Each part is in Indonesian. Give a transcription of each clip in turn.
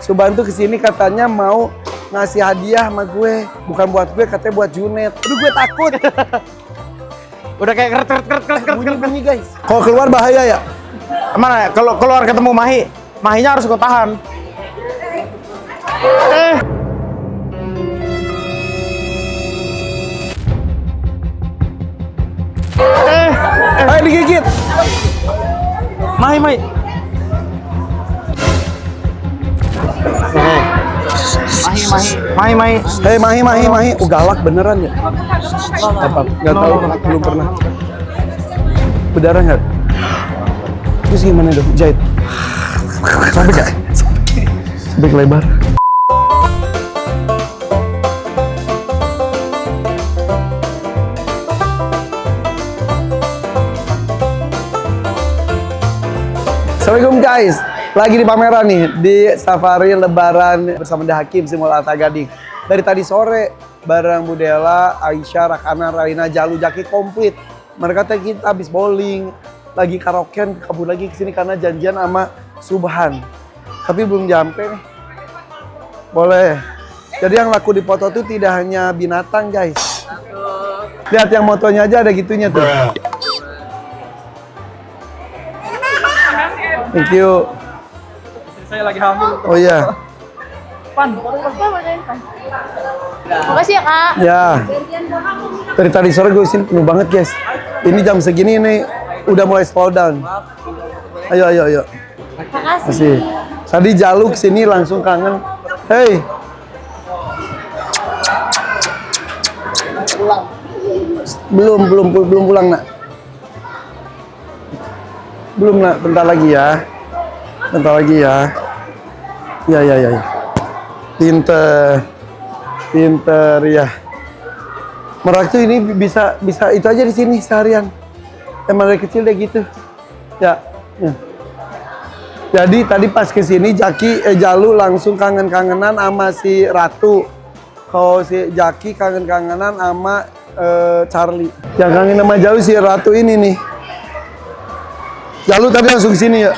Subhan tuh kesini katanya mau ngasih hadiah sama gue. Bukan buat gue, katanya buat Junet. Aduh, gue takut. Udah kayak keret. Bunyi guys. Kalau keluar bahaya ya? Mana? Kalau keluar ketemu Mahinya harus kau tahan. Ayo digigit. Mahi. Mahi. Hei Mahi. Galak beneran ya? Apa? Gak tahu, belum pernah. Berdarah nggak? Terus gimana dong? Jahit. Sampai nggak? Sampai lebar. Assalamualaikum guys, lagi di pameran nih di safari lebaran bersama The Hakim si Mall Arta Gading. Dari tadi sore bareng Budela, Aisyah, Rakana, Raina, Jalu, Jaki komplit. Mereka teh kita habis bowling, lagi karaokean, kabur lagi kesini karena janjian sama Subhan. Tapi belum nyampe nih. Boleh. Jadi yang laku di foto tuh tidak hanya binatang guys. Lihat yang motonya aja ada gitunya tuh. Thank you. Saya lagi hamil. Oh iya. Makasih ya kak. Ya. Dari tadi sore gue sini penuh banget guys. Ini jam segini nih udah mulai slow down. Ayo. Makasih. Masih. Tadi Jalu kesini langsung kangen. Hey. Belum pulang nak. Belum nak, bentar lagi ya. Ya. Pinter ya. Merak tuh ini bisa itu aja di sini seharian. Emang dari kecil deh gitu. Ya. Jadi tadi pas kesini Jalu langsung kangen-kangenan sama si Ratu. Kalau si Jaki kangen-kangenan sama Charlie. Yang kangen sama Jalu si Ratu ini nih. Jalu tadi langsung sini ya.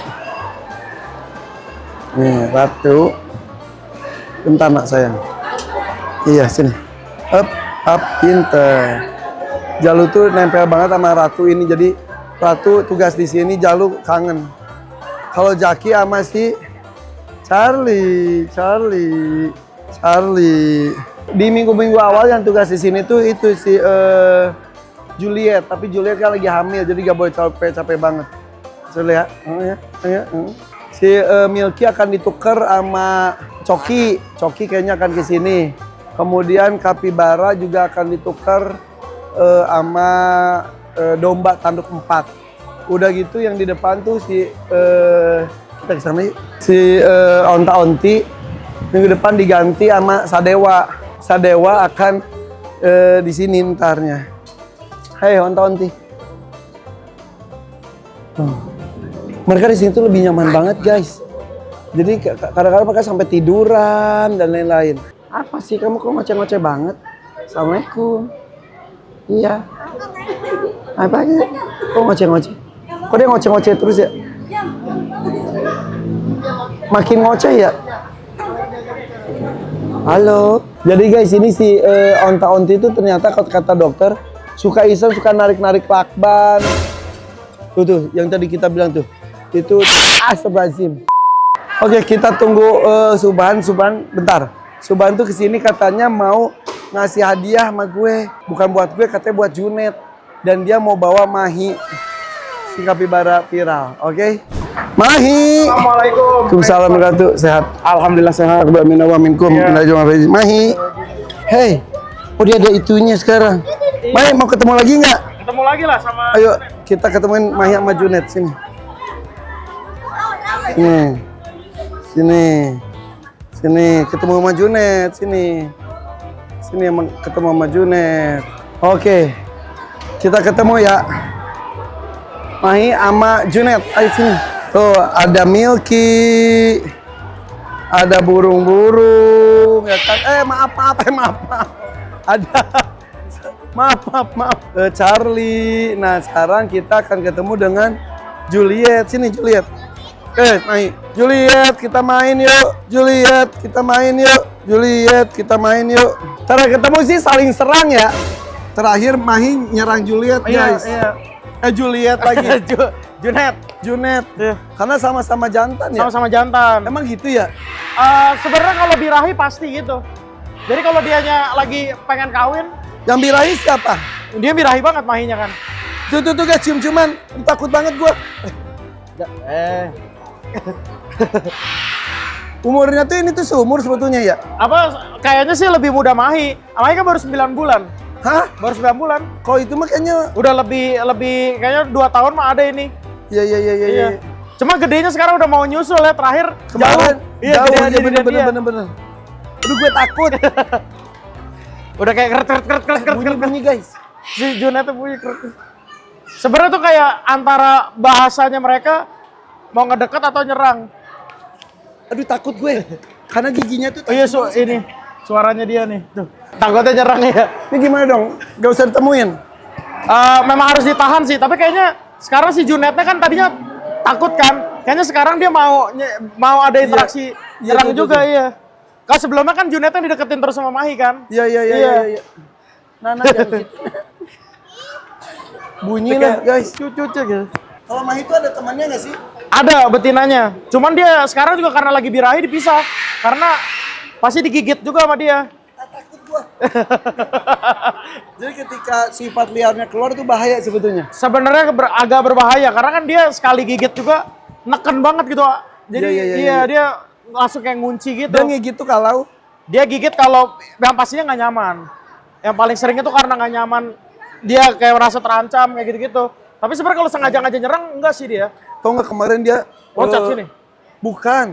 Nih, Ratu. Bentar nak sayang. Iya, sini. Up, pinter. Jalu tuh nempel banget sama Ratu ini. Jadi Ratu tugas di sini, Jalu kangen. Kalau Jaki sama si Charlie. Di minggu-minggu awal yang tugas di sini tuh itu si Juliet. Tapi Juliet kan lagi hamil, jadi gak boleh capek banget. Lihat, si Milky akan ditukar sama Coki kayaknya akan ke sini. Kemudian Kapibara juga akan ditukar sama domba tanduk 4. Udah gitu yang di depan tuh si kita kesana yuk. Si onta-onti minggu depan diganti sama Sadewa akan di sini ntarnya. Hei onta-onti. Mereka di sini tuh lebih nyaman banget guys. Jadi kadang-kadang mereka sampai tiduran dan lain-lain. Apa sih kamu kok ngoceh-ngoceh banget? Assalamualaikum. Iya. Apa aja? Kok ngoceh-ngoceh? Kok dia ngoceh-ngoceh terus ya? Makin ngoceh ya? Halo. Jadi guys ini si onta-onti itu ternyata kata dokter suka iseng, suka narik-narik lakban. Tuh yang tadi kita bilang tuh. Itu astagfirullahaladzim. Oke, kita tunggu Subhan bentar. Subhan tuh kesini katanya mau ngasih hadiah sama gue. Bukan buat gue, katanya buat Junet. Dan dia mau bawa Mahi, si kapibara viral. Oke? Mahi. Assalamualaikum. Waalaikumsalam warahmatullahi wabarakatuh. Sehat. Alhamdulillah sehat. Minkum. Mahi. Hey. Oh dia ada itunya sekarang. Mahi mau ketemu lagi nggak? Ketemu lagi lah sama. Ayo kita ketemuin Mahi sama Junet sini. Sini ketemu sama Junet, sini ketemu sama Junet. Oke, kita ketemu ya, Mahi sama Junet. Ayo sini. Tuh ada Milky, ada burung-burung, ya kan? Maaf. Ada, maaf. Charlie. Nah sekarang kita akan ketemu dengan Juliet. Sini Juliet. Mahi. Juliet, kita main yuk. Juliet, kita main yuk. Juliet, kita main yuk. Cara ketemu sih saling serang ya. Terakhir Mahi nyerang Juliet, guys. Iya. Juliet lagi. Junet. Iya. Karena sama-sama jantan ya. Sama-sama jantan. Emang gitu ya? Sebenarnya kalau birahi pasti gitu. Jadi kalau dianya lagi pengen kawin, Yang birahi siapa? dia birahi banget mahinya kan. Tuh guys, cium-ciuman. Takut banget gua. Umurnya tuh ini tuh seumur sebetulnya ya? Apa kayaknya sih lebih muda Mahi. Mahi kan baru 9 bulan. Hah? Baru 9 bulan. Kalau itu mah kayaknya... Udah lebih kayaknya 2 tahun mah ada ini. Iya. Cuma gedenya sekarang udah mau nyusul ya terakhir. Kemarin Iya, jauh, gede iya dia. bener. Aduh gue takut. Udah kayak keret. Bunyi guys. Si Junet tuh punya keret. Sebenarnya tuh kayak antara bahasanya mereka mau ngedeket atau nyerang. Aduh takut gue. Karena giginya tuh... Oh iya, ini suaranya dia nih. Tuh. Takutnya nyerang ya. Ini gimana dong? Gak usah ditemuin. Memang harus ditahan sih, tapi kayaknya sekarang si Junetnya kan tadinya takut kan. Kayaknya sekarang dia mau ada interaksi nyerang juga. Iya. Kalau sebelumnya kan Junetnya dideketin terus sama Mahi kan. Iya. Nana jangan gitu. Bunyi lah guys. Cucu gitu. Kalau Mahi itu ada temannya nggak sih? Ada betinanya. Cuman dia sekarang juga karena lagi birahi dipisah. Karena pasti digigit juga sama dia. Takut gua. Jadi ketika sifat liarnya keluar itu bahaya sebetulnya. Sebenarnya agak berbahaya karena kan dia sekali gigit juga neken banget gitu. Jadi Iya. dia langsung kayak ngunci gitu. Dan kayak gitu kalau Dia gigit kalau yang pastinya nggak nyaman. Yang paling sering itu karena nggak nyaman. Dia kayak merasa terancam kayak gitu-gitu. Tapi sebenarnya kalau sengaja nyerang enggak sih dia. tau nggak kemarin dia Loncat sini. Bukan.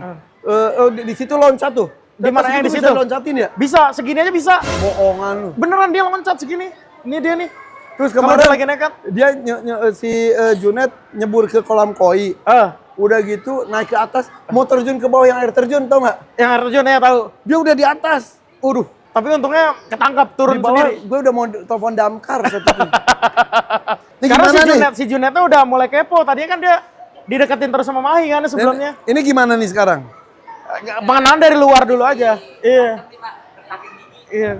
Di situ loncat tuh. Di mana yang di situ? Bisa loncatin ya? Bisa, segini aja bisa. Bohongan lu. Beneran dia loncat segini. Ini dia nih. Terus Kalau kemarin dia lagi nekat. dia si Junet nyebur ke kolam koi. Udah gitu naik ke atas mau terjun ke bawah yang air terjun, tau nggak? Yang air terjun ya tahu. Dia udah di atas. Tapi untungnya ketangkap turun Di bawah sendiri. gue udah mau telepon damkar satu itu. Ini Sekarang gimana si Junetnya udah mulai kepo. Tadinya kan dia dideketin terus sama Mahi kan sebelumnya. Ini gimana nih sekarang? Pengenalan dari luar dulu aja. Iya.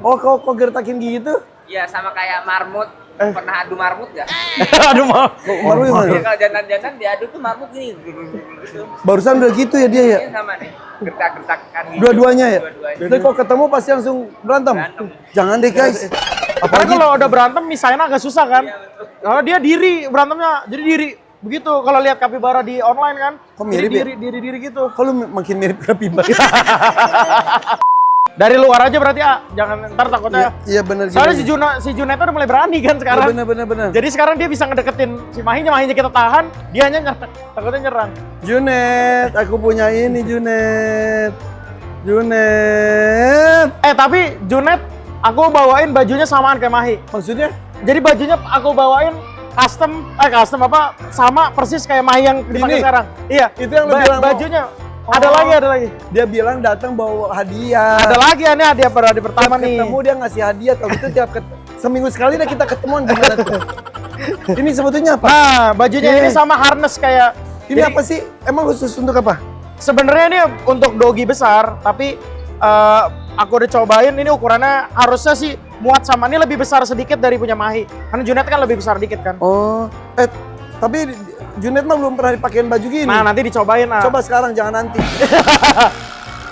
Oh, kok gertakin gigi tuh? Iya, sama kayak marmut. Pernah adu marmut nggak? Aduh mau. Baru Iya, gimana? kalau jantan-jantan diadu tuh marmut gini. Barusan udah gitu ya dia ya? Ini sama nih, gertak-gertakan gitu. Dua-duanya ya? Dua-duanya. Jadi kalau ketemu pasti langsung berantem? Berantem. Jangan deh guys. Karena Apalagi kalau udah berantem misalnya agak susah kan. Kalau dia diri berantemnya, jadi diri. Begitu kalau lihat kapibara di online kan. Kok mirip ya? Diri gitu. kalau makin mirip kapibara. Dari luar aja berarti jangan ntar takutnya. Iya bener. Soalnya si Junet udah mulai berani kan sekarang. Bener. Jadi sekarang dia bisa ngedeketin si Mahinya kita tahan, dianya takutnya nyerang. Junet, aku punya ini Junet. Tapi Junet aku bawain bajunya samaan kayak Mahi. Maksudnya? Jadi bajunya aku bawain custom apa sama persis kayak Mahi yang dipakai Ini? sekarang. Iya. Itu yang lu bilang mau- bajunya. Ada lagi. Dia bilang datang bawa hadiah. Ada lagi ini hadiah pertama nih. Ketemu dia ngasih hadiah, kalau gitu seminggu sekali dah kita ketemuan gimana tuh? Ini sebetulnya apa? Nah, bajunya Iya. ini sama harness kayak Ini jadi apa sih? Emang khusus untuk apa? sebenarnya ini untuk dogi besar, tapi aku udah cobain ini ukurannya harusnya sih muat sama ini lebih besar sedikit dari punya Mahi. Karena Junet kan lebih besar dikit kan. Oh, tapi Junet mah belum pernah dipakein baju gini. Nah, nanti dicobain lah. Coba sekarang, jangan nanti.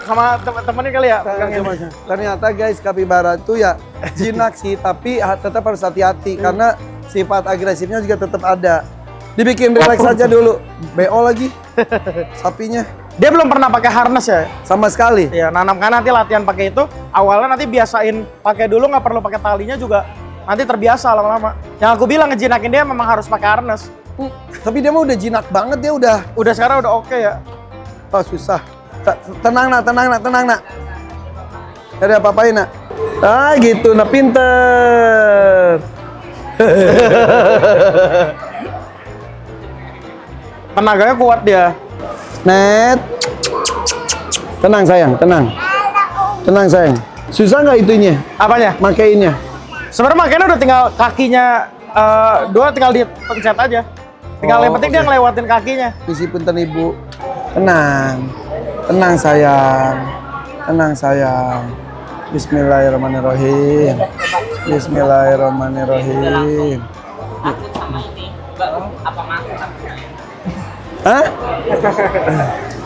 Sama temen-temennya kali ya. Coba. Ternyata guys, kapibara itu ya jinak sih, tapi tetap harus hati-hati karena sifat agresifnya juga tetap ada. Dibikin relax aja dulu. BO lagi sapinya Dia belum pernah pakai harness ya. sama sekali. Iya, nanam kan nanti latihan pakai itu. Awalnya nanti biasain pakai dulu, nggak perlu pakai talinya juga. Nanti terbiasa lama-lama. Yang aku bilang ngejinakin dia memang harus pakai harness. Tapi dia mah udah jinak banget, dia udah. Udah sekarang udah oke ya. Oh susah. Tenang nak. Ada apa-apain nak? Ah gitu, nak pinter. Tenaganya kuat dia. Net. Tenang sayang, tenang. Tenang sayang. Susah nggak itunya? Apanya? Makainya? Sebenarnya makanya udah tinggal kakinya, dua tinggal dipencet aja. Tinggal yang penting dia ngelewatin kakinya. Isi punten ibu. Tenang. Tenang sayang. Tenang sayang. Bismillahirrahmanirrahim. Bismillahirrahmanirrahim. Takut sama ini. Apa mati? Hah?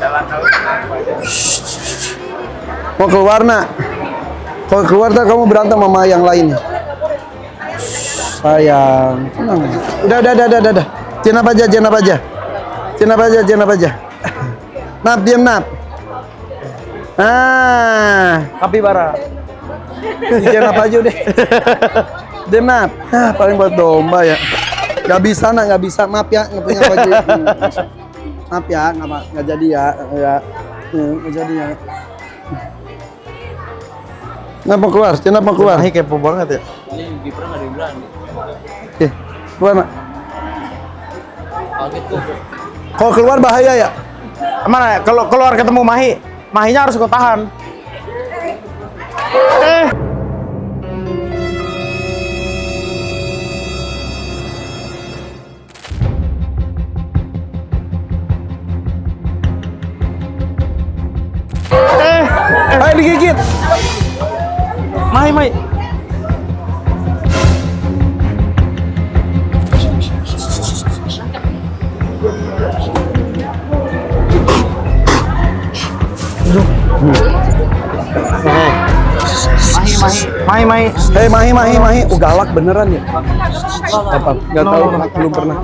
Dalam tahu kenapa. Mau keluar nak? Kalau keluar tak kamu berantem sama yang lainnya. Sayang, tenang. Udah. Jenap aja. Jenap aja. Nap, diam nap. Kapibara. Jenap aja deh. Diam nap. Paling buat domba ya. Gak bisa nak, gak bisa. Maaf ya, nggak punya baju. Maaf ya, nggak jadi ya. Nggak jadi ya. Kenapa keluar? Kenapa keluar? Mahi kepo banget ya. Ini kiper nggak dibilang. Keluar nak. Kaget tuh. Kalau keluar bahaya ya? Mana? Kalau keluar ketemu Mahi, Mahinya harus kau tahan. Ayo digigit. Mahi. Mahi. Hei Mahi. Galak beneran ya? Apa? Gak tahu, belum pernah.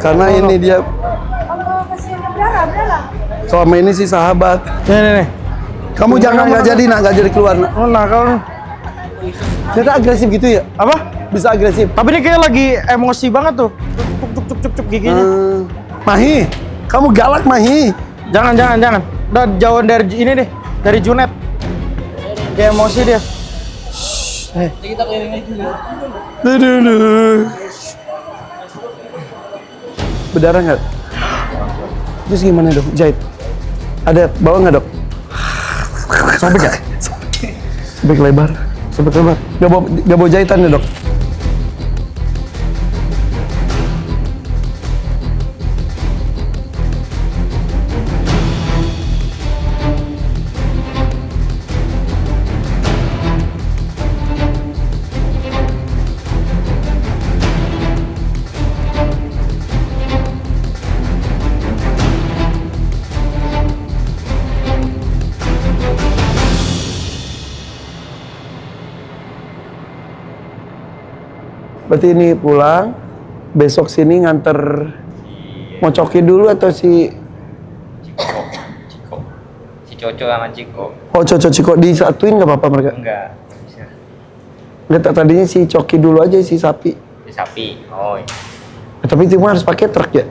Karena ini dia. Selama ini sih sahabat. Nih. Kamu jangan nggak jadi keluar nak. Oh, nah kalau Ternyata agresif gitu ya? apa? Bisa agresif. Tapi ini kayak lagi emosi banget tuh. Cuk giginya. Mahi, kamu galak Mahi. Jangan. Udah jauhan dari ini deh, dari Junet. Kayak emosi dia. Kita keliling aja dulu. Aduh. Berdarah nggak? Terus gimana dok? Jahit? Ada bawa nggak dok? Sobek ya? Sobek lebar. Gak bawa jahitan ya dok? Berarti ini pulang, besok sini nganter mau Coki dulu atau si Ciko. Si Coco sama Ciko. oh Ciko disatuin nggak apa-apa mereka? Enggak bisa. Nggak, tadinya si Coki dulu aja si sapi. Si sapi. Oh. Iya. Tapi itu mah harus pakai truk ya?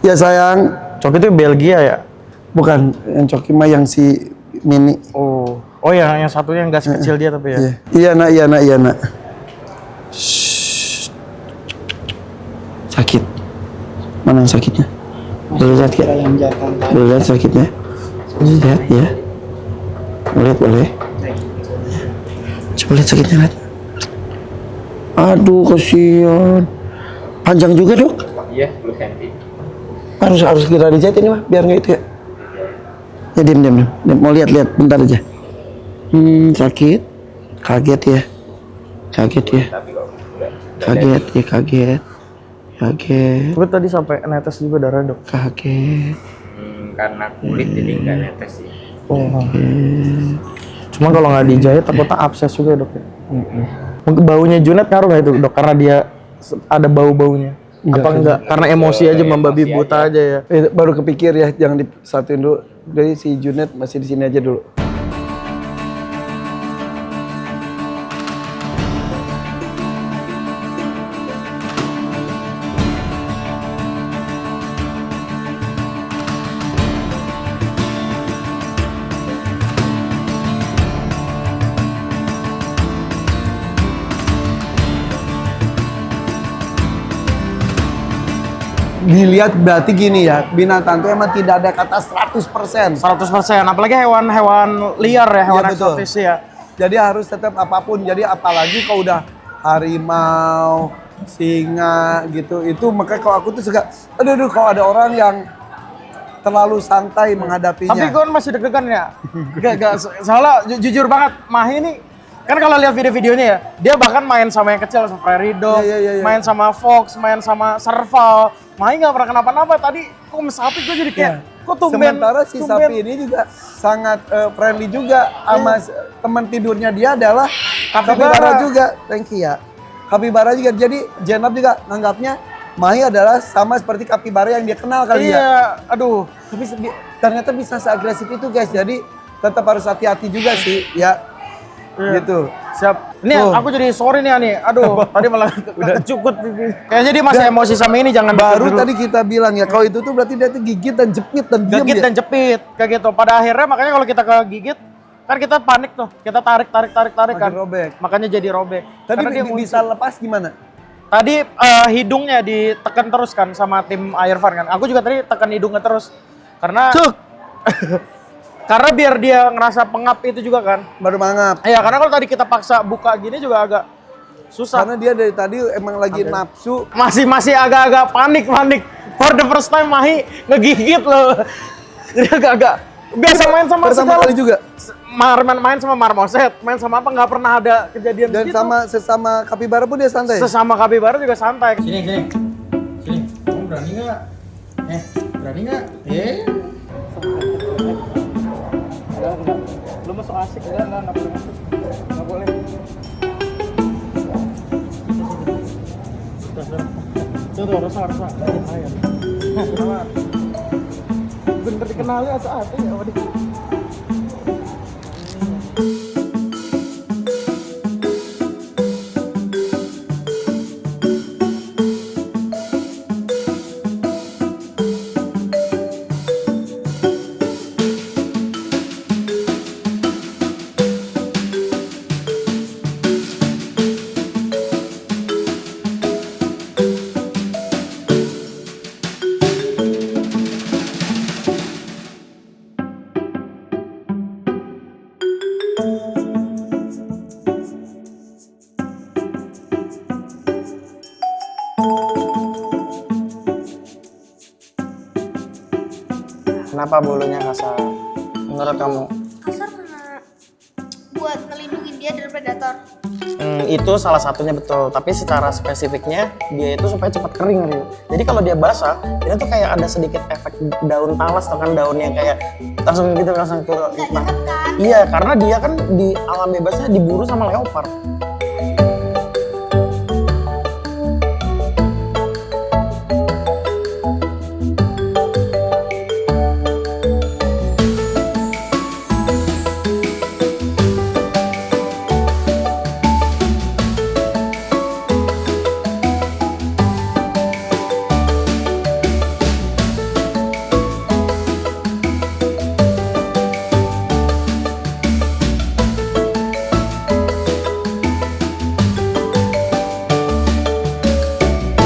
Ya sayang, Cok itu Belgia ya? bukan yang Coki mah yang si mini. Oh ya, yang satunya yang gas kecil dia tapi ya. Iya nak. Sakit. Mana yang sakitnya? Boleh lihat ya? Boleh lihat sakitnya? Lihat ya. Boleh. Coba lihat sakitnya lihat. Aduh kasihan. Panjang juga dok. Iya, 10 cm. Harus segera dijahit ini mah biar nggak itu ya. Ya diam. Mau lihat bentar aja. Sakit. Kaget ya. Tapi kok Kaget. Tapi tadi sampai netes juga darah dok. Kaget. karena kulit jadi nggak netes sih. Oh. Cuma kalau nggak dijahit takutnya abses juga ya, dok. Mungkin baunya Junet ngaruh nggak itu dok? Karena dia ada bau-baunya. Apa enggak? Karena emosi aja membabi buta aja ya. Baru kepikir ya, jangan disatuin dulu. Jadi si Junet masih di sini aja dulu. Dilihat berarti gini ya, binatang itu emang tidak ada kata 100%. 100%, apalagi hewan-hewan liar ya, hewan Iya, betul. eksotis ya. Jadi harus tetap apapun. Jadi apalagi kalau udah harimau, singa gitu. Itu makanya kalau aku tuh suka, aduh kalau ada orang yang terlalu santai menghadapinya. Tapi gue masih deg-degan ya. Gak, soalnya jujur banget, Mahi ini kan kalau lihat video-videonya ya, dia bahkan main sama yang kecil, sama Prairie Dog, Iya. main sama Fox, main sama Serval. Mahi nggak pernah kenapa-napa. Tadi kok sama sapi gue jadi kayak, kok tumben. Sementara si sapi ini juga sangat friendly juga sama teman tidurnya dia adalah kapibara juga. Thank you ya. Kapibara juga. Jadi Jenab juga nganggapnya Mahi adalah sama seperti kapibara yang dia kenal kali ya. Iya, aduh. Tapi ternyata bisa seagresif itu guys. Jadi tetap harus hati-hati juga sih ya. Gitu. Siap. Ini aku jadi sorry nih Ani. Aduh, tadi malah kecukut. Kayaknya dia masih emosi sama ini, jangan Baru dulu. tadi kita bilang ya, kalau itu tuh berarti dia tuh gigit dan jepit dan diam Gigit ya. dan jepit kayak gitu. Pada akhirnya makanya kalau kita kegigit kan kita panik tuh. Kita tarik Makin kan. robek. Makanya jadi robek. Tadi Karena dia bisa lepas gimana? Tadi hidungnya ditekan terus kan sama tim Airfan kan. Aku juga tadi tekan hidungnya terus. Karena karena biar dia ngerasa pengap itu juga kan. Baru mangap. Iya, karena kalau tadi kita paksa buka gini juga agak susah. Karena dia dari tadi emang lagi nafsu. Masih agak-agak panik. For the first time Mahi ngegigit loh. Dia agak-agak biasa main sama Pertama segala. kali juga. Main sama marmoset, main sama apa nggak pernah ada kejadian Dan gitu. sama sesama kapibara pun dia santai. Sesama kapibara juga santai. Sini. Kamu berani nggak? Berani nggak? Lu masuk asik ya, nggak boleh masuk. Nggak boleh. Tuh, rasa. Ayo. Bener dikenalin asa-asa ya sama dia. Kenapa bulunya kasar? Menurut kamu? Kasar karena buat ngelindungin dia dari predator. Itu salah satunya betul, tapi secara spesifiknya dia itu supaya cepat kering Rio. Jadi kalau dia basah, dia tuh kayak ada sedikit efek daun talas atau kan daunnya kayak langsung ke Nggak jahat kan? Iya, karena dia kan di alam bebasnya diburu sama leopard.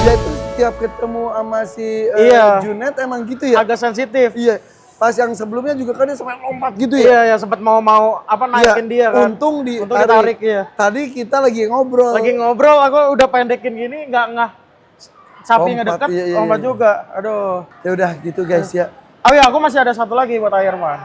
Dia itu setiap ketemu sama si Iya. Junet emang gitu ya. Agak sensitif. Iya. Pas yang sebelumnya juga kan dia sampai lompat gitu Iya, ya. ya sempat mau apa naikin dia kan. Untung ditarik ya. Tadi kita lagi ngobrol. Lagi ngobrol, aku udah pendekin gini, nggak sapi Lompat, ngedekat, iya. lompat juga. Aduh. Ya udah gitu guys ya. Oh iya, aku masih ada satu lagi buat Airman.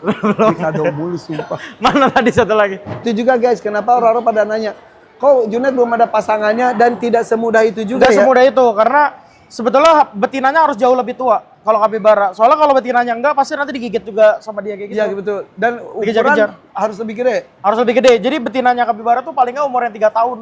Di kado mulu sumpah. Mana tadi satu lagi? Itu juga guys, kenapa orang-orang pada nanya, kok Junet belum ada pasangannya dan tidak semudah itu juga Tidak ya? semudah itu, karena sebetulnya betinanya harus jauh lebih tua kalau kapibara. Soalnya kalau betinanya enggak, pasti nanti digigit juga sama dia kayak gitu. Iya betul. Dan ukuran Dikejar-kejar. harus lebih gede. Harus lebih gede. Jadi betinanya kapibara tuh paling nggak umurnya 3 tahun.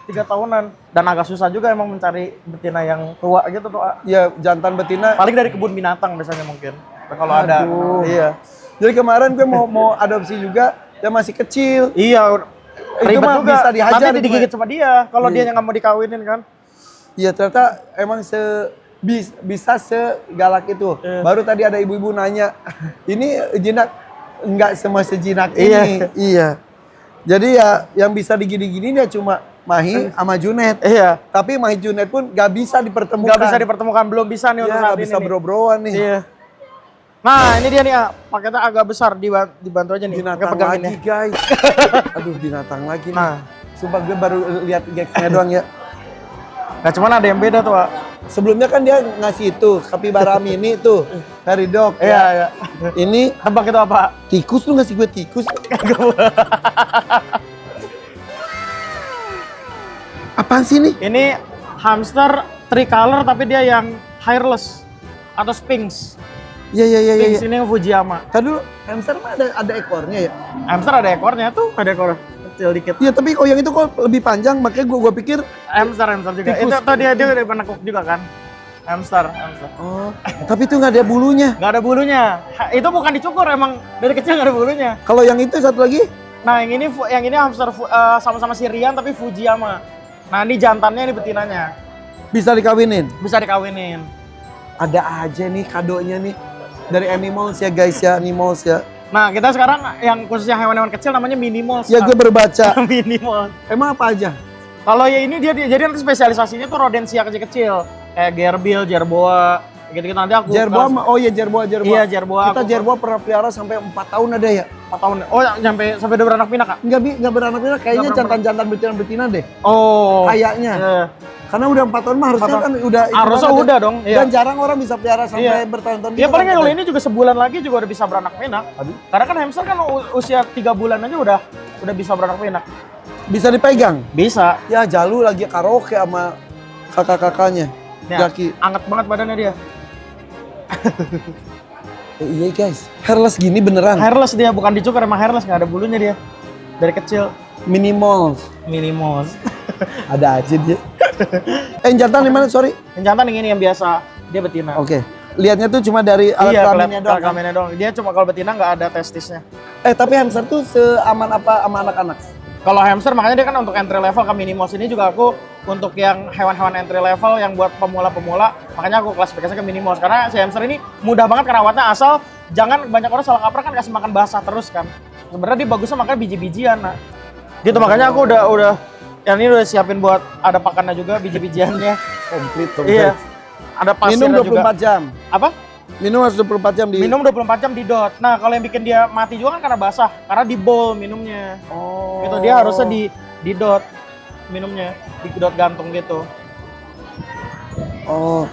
3 tahunan. Dan agak susah juga emang mencari betina yang tua gitu tuh. Ya jantan betina. Paling dari kebun binatang biasanya mungkin. Kalau ada. Aduh. Iya. Jadi kemarin gue mau adopsi juga, dia masih kecil. Iya. Itu Ribet mah juga. bisa dihajar Nanti itu, digigit sama dia. Kalau Iya. dia yang nggak mau dikawinin kan. Iya ternyata emang bisa segalak itu. Iya. Baru tadi ada ibu-ibu nanya, ini jinak nggak semua sejinak Iya. ini. Iya. Jadi ya yang bisa digini-gini ya cuma Mahi sama Junet. Iya. Tapi Mahi Junet pun nggak bisa dipertemukan. Nggak bisa dipertemukan. Belum bisa nih untuk Iya, saat nggak ini bisa nih. bro-broan nih. Iya. Nah, ini dia nih, paketnya agak besar, dibantu aja nih. Binatang Pegangin lagi ya. guys. Aduh binatang lagi nih. Nah. Sumpah gue baru lihat gexnya doang ya. Nah cuman ada yang beda tuh, Pak. Sebelumnya kan dia ngasih itu kapibara mini tuh, fairy dog. Iya, iya. Ini Tebak itu apa? tikus, lu ngasih gue tikus. Apaan sih nih? Ini hamster tricolor tapi dia yang hairless atau sphinx. Iya iya iya Sphinx iya. ini yang Fujiyama. Tadi dulu hamster mah ada ekornya ya? Hamster ada ekornya tuh, ada ekor kecil dikit. Iya tapi kok yang itu kok lebih panjang, makanya gua pikir Hamster juga. Tikus. Itu tuh dia udah penekuk juga kan. Hamster. oh, tapi itu nggak ada bulunya. Nggak ada bulunya. Itu bukan dicukur, emang dari kecil nggak ada bulunya. Kalau yang itu satu lagi, Nah yang ini hamster sama-sama Syrian tapi Fujiyama. Nah ini jantannya, ini betinanya. bisa dikawinin. Bisa dikawinin. Ada aja nih kadonya nih dari Animals ya guys ya, Animals ya. Nah kita sekarang yang khususnya hewan-hewan kecil namanya Minimals. Ya gue berbaca. Minimals. Emang apa aja? Kalau ya ini dia jadi nanti spesialisasinya tuh rodensia kecil-kecil. Kayak gerbil, jerboa, gitu-gitu nanti aku. Jerboa, oh iya jerboa. Iya, jerboa. Kita jerboa pernah pelihara sampai 4 tahun ada ya? 4 tahun. Oh, sampai udah beranak pinak, Kak? Nggak beranak-pinak, kayaknya Nggak pernah. jantan-jantan betina-betina deh. Oh. Kayaknya. Iya. Karena udah 4 tahun mah harusnya 4 kan udah itu Harusnya banget ya. udah dong, iya. Dan jarang orang bisa pelihara sampai Iya. bertahun-tahun. Ya gitu paling kan, kalau katanya. ini juga sebulan lagi juga udah bisa beranak pinak. Aduh. Karena kan hamster kan usia 3 bulan aja udah bisa beranak pinak. Bisa dipegang. Bisa. Ya Jalu lagi karaoke sama kakak-kakaknya. Nih, Jaki. anget banget badannya dia. Iya guys, hairless gini beneran. Hairless dia, bukan dicukur, emang hairless, nggak ada bulunya dia. Dari kecil. Minimals. Minimals. Ada aja dia. Jantan di mana? Sorry. Yang jantan yang ini yang biasa, dia betina. Oke. Lihatnya tuh cuma dari alat Iya, kelaminnya doang. alat kelaminnya doang. Dia cuma kalau betina nggak ada testisnya. Tapi hamster tuh seaman apa sama anak-anak? Kalau hamster makanya dia kan untuk entry level ke Minimals ini juga aku untuk yang hewan-hewan entry level yang buat pemula-pemula, makanya aku klasifikasinya ke Minimals karena si hamster ini mudah banget kerawatnya asal jangan banyak orang salah kaprah kan kasih makan basah terus kan. Sebenarnya dia bagusnya makan biji-bijian, nah. Gitu makanya aku udah yang ini udah siapin buat ada pakannya juga biji-bijiannya. Komplit dong. Iya. Ada pasirnya Minum 24 juga. jam. Apa? Minum harus 24 jam di. Minum 24 jam di dot. Nah, kalau yang bikin dia mati juga kan karena basah, karena di bowl minumnya. Oh. Gitu dia harusnya di dot minumnya, di dot gantung gitu. Oh.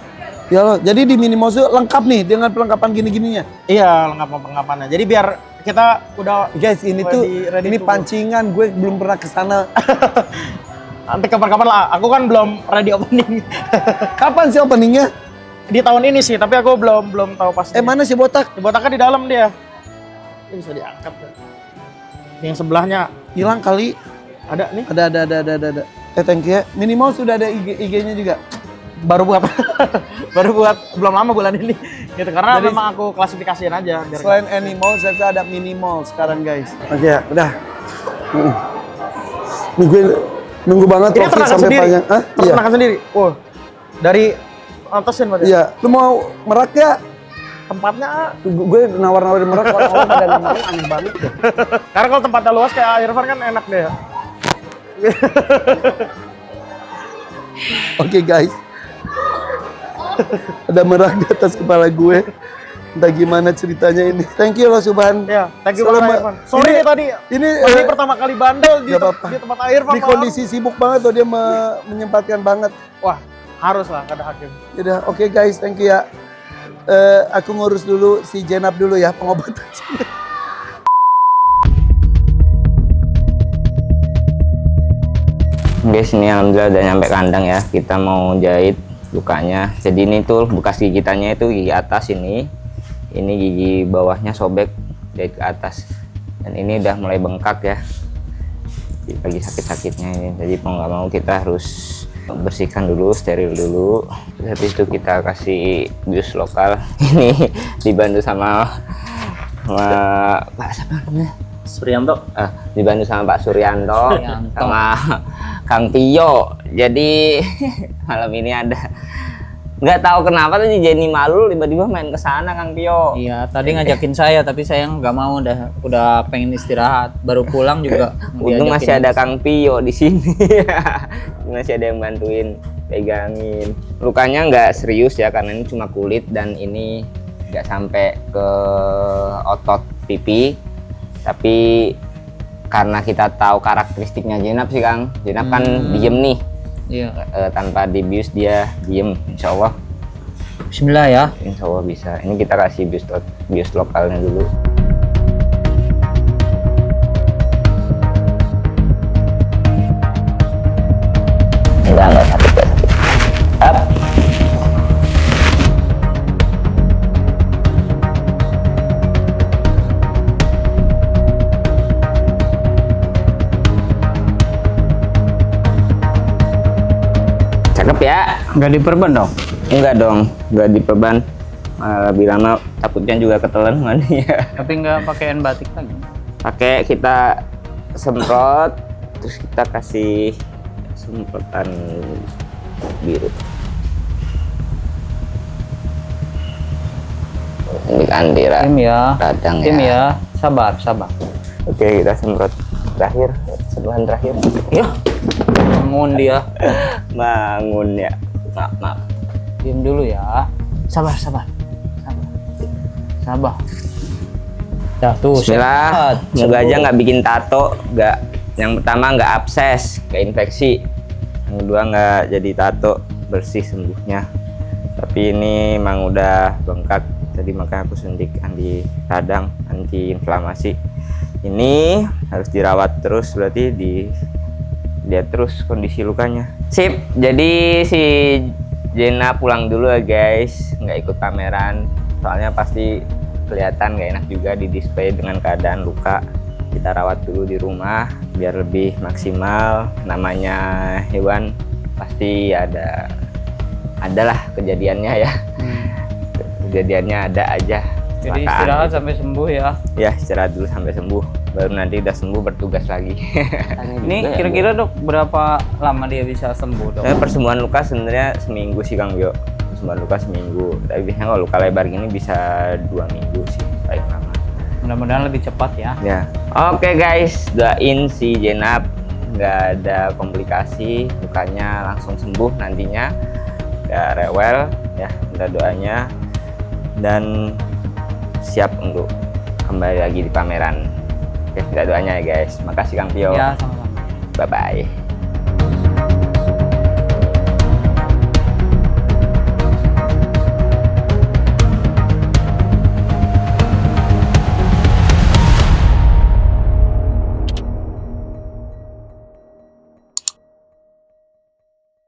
Ya loh, jadi di Minimals tuh lengkap nih dengan perlengkapan gini-gininya. Iya, lengkap pengkapannya. Jadi biar kita udah Guys, ini Ready- tuh ready ini to go. pancingan, gue belum pernah ke sana. nanti kapan-kapan lah. Aku kan belum ready opening Kapan sih openingnya? di tahun ini sih, tapi aku belum tahu pasti. Mana si botak? Botaknya di dalam dia. Ini bisa diangkat. Tuh. Yang sebelahnya Hilang kali. ada nih. Ada. Thank you ya. Minimals sudah ada IG-nya juga. Baru buat baru buat belum lama bulan ini gitu karena Jadi- memang aku klasifikasiin aja biar Selain Animals, saya ada Minimals sekarang guys. Oke ya, udah. Nih gue nunggu banget ini Rocky ternakan sampai sendiri. panjang. Hah? Iya. Ternakan sendiri. Oh. Dari atasnya berarti. Iya. Lu mau merak ya? Tempatnya Gue nawar-nawarin merak orang-orang pada namarin aneh banget deh. karena kalau tempatnya luas kayak Irfan kan enak deh. Oke guys. Ada merak di atas kepala gue. Entah gimana ceritanya ini. Thank you loh Subhan. Ya, thank you Selama- banget Irfan. Sorry ini- nih tadi. Ini Ini pertama kali bandel di, Gak apa-apa. di tempat Irfan. di kondisi sibuk banget tuh dia menyempatkan banget. Wah, harus lah kada hakim. Yaudah, oke guys, thank you ya. Aku ngurus dulu si Jenab dulu ya pengobatan. Guys, ini alhamdulillah udah nyampe kandang ya. Kita mau jahit lukanya. Jadi ini tuh bekas gigitannya itu gigi atas ini. Ini gigi bawahnya sobek jahit ke atas. Dan ini udah mulai bengkak ya. Lagi sakit-sakitnya ini. Jadi mau nggak mau kita harus bersihkan dulu, steril dulu. Terus habis itu kita kasih bius lokal. Ini dibantu sama Pak siapa namanya? Suryanto. Dibantu sama Pak Suryanto, sama Kang Tio. Jadi malam ini ada nggak tahu kenapa tadi Jenny malu tiba-tiba main ke sana Kang Tio. Iya, tadi ngajakin saya tapi saya nggak mau, udah pengen istirahat. Baru pulang juga Untung masih diajakin. ada Kang Tio di sini. Masih ada yang bantuin pegangin. Lukanya nggak serius ya karena ini cuma kulit dan ini nggak sampai ke otot pipi. Tapi karena kita tahu karakteristiknya Jenab sih Kang. Jenab kan diem nih. Iya. Tanpa dibius dia diem, insya Allah Bismillah ya. bisa. Ini kita kasih bius lokalnya dulu. Enggak sakit, enggak sakit. Up. Cakep ya? Nggak diperban dong? Enggak dong, enggak diperban. Lebih lama takutnya juga ketelan mandinya. Tapi nggak pakaian batik lagi. Pakai kita semprot, terus kita kasih semprotan biru. Ini Andira. Tim ya. Radang Tim ya. ya. Sabar, sabar. Oke, kita semprot terakhir, sentuhan terakhir. Ya. Bangun dia. Bangun ya. Maaf. Diam dulu ya. Sabar, sabar. Sabar. Sabar. Dah tuh. Bismillah. sehat. Semoga aja Sembuh. nggak bikin tato, nggak. Yang pertama nggak abses, nggak infeksi. Yang kedua nggak jadi tato, bersih sembuhnya. Tapi ini emang udah bengkak, jadi makanya aku suntik anti radang, anti inflamasi. Ini harus dirawat terus, berarti lihat terus kondisi lukanya. Sip, jadi si Jena pulang dulu ya guys, nggak ikut pameran, soalnya pasti kelihatan nggak enak juga di display dengan keadaan luka. Kita rawat dulu di rumah biar lebih maksimal. Namanya hewan pasti adalah kejadiannya ya. Kejadiannya ada aja. Jadi Kecelakaan istirahat gitu. sampai sembuh ya. Ya istirahat dulu sampai sembuh, baru nanti udah sembuh bertugas lagi. Ini kira-kira dok berapa lama dia bisa sembuh dok? Persembuhan luka sebenarnya seminggu sih Kang Bio. Persembuhan luka seminggu, tapi biasanya kalau luka lebar gini bisa 2 minggu sih paling lama. Mudah-mudahan lebih cepat ya. Ya, oke guys, doain si Jenab nggak ada komplikasi, lukanya langsung sembuh nantinya, nggak rewel ya, minta doanya dan siap untuk kembali lagi di pameran. Oke, minta doanya ya guys. Makasih Kang Pio. Ya sama-sama. Bye bye.